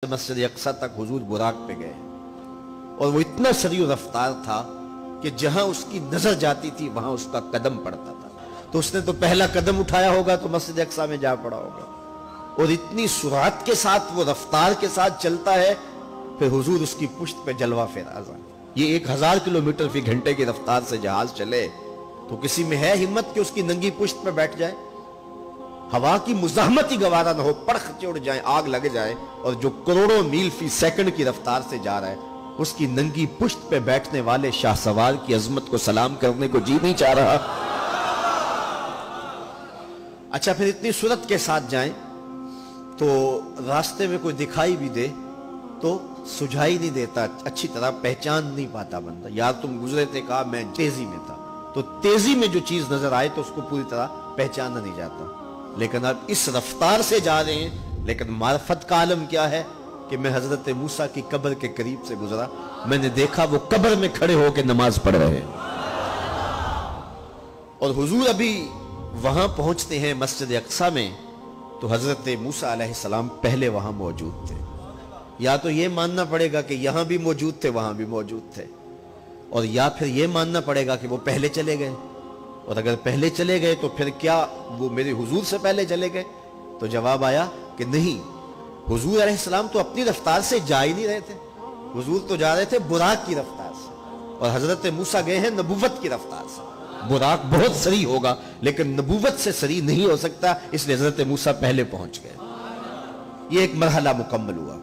मस्जिद अक्सा तक हुजूर बुराक पे गए और वो इतना सरीउ रफ्तार था कि जहां उसकी नजर जाती थी वहां उसका कदम पड़ता था। तो उसने तो पहला कदम उठाया होगा तो मस्जिद अक्सा में जा पड़ा होगा और इतनी सुरात के साथ वो रफ्तार के साथ चलता है, फिर हुजूर उसकी पुश्त पे जलवा फेराज। ये 1000 किलोमीटर फी घंटे की रफ्तार से जहाज चले तो किसी में है हिम्मत कि उसकी नंगी पुश्त पे बैठ जाए? हवा की मुज़ाहमत ही गवारा न हो, पड़ख उड़ जाए, आग लग जाए, और जो करोड़ों मील फी सेकंड की रफ्तार से जा रहा है उसकी नंगी पुश्त पे बैठने वाले शाहसवार की अजमत को सलाम करने को जी नहीं चाह रहा। अच्छा, फिर इतनी सूरत के साथ जाएं तो रास्ते में कोई दिखाई भी दे तो सुझाई नहीं देता, अच्छी तरह पहचान नहीं पाता बंदा। यार तुम गुजरे थे, कहा मैं तेजी में था, तो तेजी में जो चीज नजर आए तो उसको पूरी तरह पहचाना नहीं जाता। लेकिन अब इस रफ्तार से जा रहे हैं, लेकिन मार्फत का आलम क्या है कि मैं हजरत मूसा की कब्र के करीब से गुजरा, मैंने देखा वो कब्र में खड़े होकर नमाज पढ़ रहे हैं और हुजूर अभी वहां पहुंचते हैं मस्जिद अक्सा में तो हजरत मूसा अलैहिस्सलाम पहले वहां मौजूद थे। या तो ये मानना पड़ेगा कि यहां भी मौजूद थे, वहां भी मौजूद थे, और या फिर ये मानना पड़ेगा कि वो पहले चले गए। और अगर पहले चले गए तो फिर क्या वो मेरे हुजूर से पहले चले गए? तो जवाब आया कि नहीं, हुजूर अलैहिस्सलाम तो अपनी रफ्तार से जा ही नहीं रहे थे, हुजूर तो जा रहे थे बुराक की रफ्तार से, और हजरत मूसा गए हैं नबूवत की रफ्तार से। बुराक बहुत सरी होगा लेकिन नबूवत से सरी नहीं हो सकता, इसलिए हजरत मूसा पहले पहुंच गए। ये एक मरहला मुकम्मल हुआ।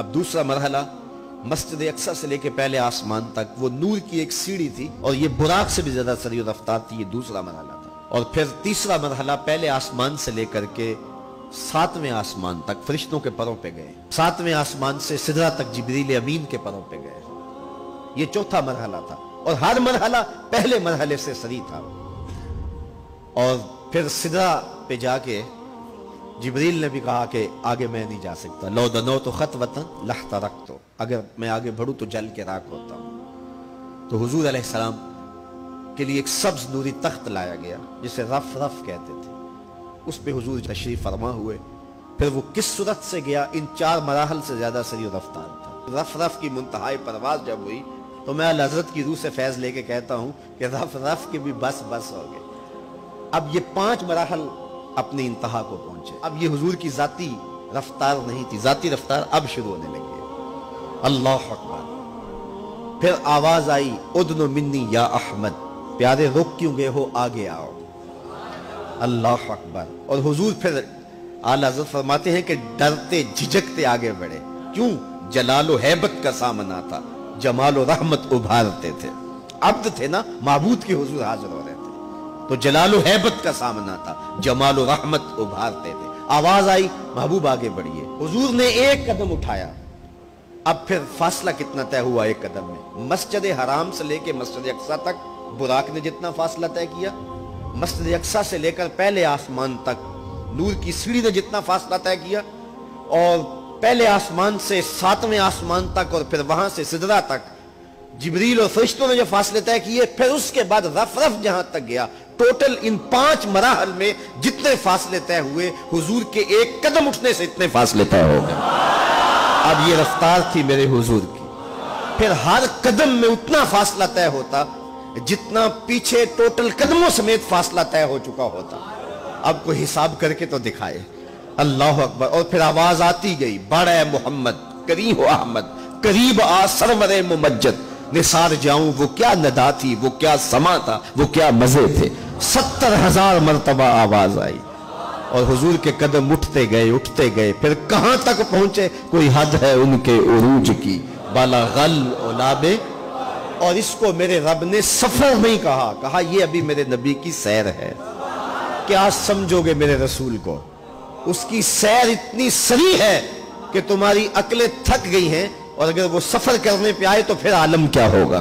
अब दूसरा मरहला, मस्जिद अक्सा से लेके पहले आसमान तक वो नूर की एक सीढ़ी थी और ये बुराक से भी ज्यादा सरी रफ्तार थी। ये दूसरा मरहला था। और फिर तीसरा मरहला, पहले आसमान से लेकर के 7वें आसमान तक फरिश्तों के परों पे गए, 7वें आसमान से सिदरा तक जिब्रील अमीन के परों पे गए। ये चौथा मरहला था और हर मरहला पहले मरहले से सरी था। और फिर सिदरा पे जाके जिब्रील ने भी कहा कि आगे मैं नहीं जा सकता, लो दनो तो खत वतन लहता रख, तो अगर मैं आगे बढ़ूं तो जल के राख होता हूं। तो हुजूर अलैहिस्सलाम के लिए एक सब्ज नूरी तख्त लाया गया जिसे रफ रफ कहते थे, उस पे हुजूर तशरीफ फरमा हुए। फिर वो किस सूरत से गया, इन 4 मराहल से ज्यादा सरी रफ्तार था। रफ रफ की मुंतहाई परवाज जब हुई तो मैं अल हज़रत की रूह से फैज लेके कहता हूं कि रफ रफ के भी बस बस हो गए। अब ये 5 मराहल अपनी इंतहा को पहुंचे। अब ये हुजूर की जाती रफ्तार नहीं थी, जाती रफ्तार अब शुरू होने लगी है। अल्लाह अकबर। फिर आवाज आई, उदनु मिन्नी या अहमद, प्यारे रुक क्यों गए हो, आगे आओ। अल्लाह अकबर। और हुजूर फिर आला हज़रत फरमाते हैं कि डरते झिझकते आगे बढ़े। क्यों? जलालो हैबत का सामना था, जमालो रहमत उभारते थे। अब्द थे ना, माबूद के हुजूर हाजिर हो रहे थे, तो जलालो हैबत का सामना था, जमालो रहमत उभारते थे। आवाज आई, महबूब आगे बढ़िए। हुजूर ने एक कदम उठाया। अब फिर फासला कितना तय हुआ एक कदम में? मस्जिद हराम से लेकर मस्जिद अक्सा तक बुराक ने जितना फासला तय किया, मस्जिद अक्सा से लेकर पहले आसमान तक नूर की सीढ़ी ने जितना फासला तय किया, और पहले आसमान से 7वें आसमान तक, और फिर वहां से सिदरा तक जिब्रील और फरिश्तों ने जो फासले तय किए, फिर उसके बाद रफ रफ जहां तक गया, टोटल इन 5 मराहल में जितने फासले तय हुए, हुजूर के एक कदम उठने से इतने फासले तय हो गए। अब ये रफ्तार थी मेरे हुजूर की। फिर हर कदम में उतना फासला तय होता जितना पीछे टोटल कदमों समेत फासला तय हो चुका होता। अब कोई हिसाब करके तो दिखाए। अल्लाह अकबर। और फिर आवाज आती गई, बड़ा मोहम्मद करीब हो अहमद, करीब आ सरवरे मुमज्जद, निसार जाऊं वो क्या नदा थी, वो क्या समा था, वो क्या मजे थे। 70,000 मरतबा आवाज आई और हुजूर के कदम उठते गए उठते गए। फिर कहां तक पहुंचे, कोई हद है उनके उरूज की, बाला गल ओलाबे। और इसको मेरे रब ने सफर नहीं कहा, कहा ये अभी मेरे नबी की सैर है। क्या समझोगे मेरे रसूल को? उसकी सैर इतनी सरी है कि तुम्हारी अकलें थक गई हैं, और अगर वो सफर करने पे आए तो फिर आलम क्या होगा।